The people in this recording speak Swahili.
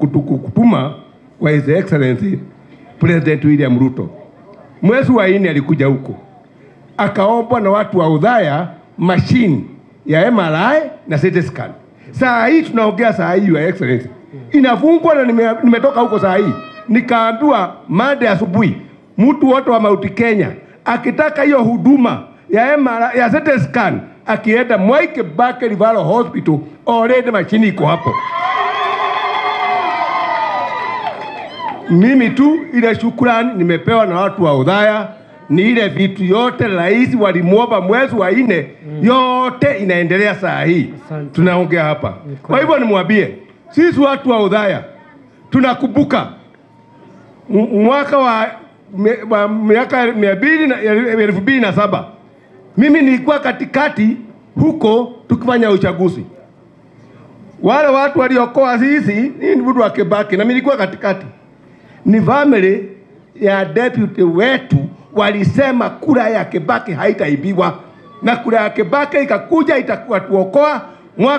kutuma kwa His Excellency President William Ruto. Mwezi wa 4 alikuja huko, akaomba na watu wa udhaya machine ya MRI na CT scan. Saa hii tunaongea saa hii, Your Excellency, inafungwa na nimetoka huko saa hii. Nikaambiwa Monday asubuhi mtu wote wa Mount Kenya akitaka hiyo huduma ya MRI ya CT scan akienda Mwai Kibaki Referral Hospital, already machine iko hapo. Mimi tu ile shukrani nimepewa na watu wa udhaya ni ile vitu yote rais walimuomba mwezi wa 4 yote inaendelea saa hii. Tunaongea hapa. Kwa hivyo nimwambie sisi watu wa udhaya tunakumbuka mwaka wa miaka 2007 mimi nilikuwa katikati huko tukifanya uchaguzi. Wale watu waliokoa sisi ni mtu wa Kibaki na mimi nilikuwa katikati. Ni family ya deputy wetu walisema kura ya Kibaki haitaibiwa, na kura ya Kibaki ikakuja itakuwa tuokoa mwaka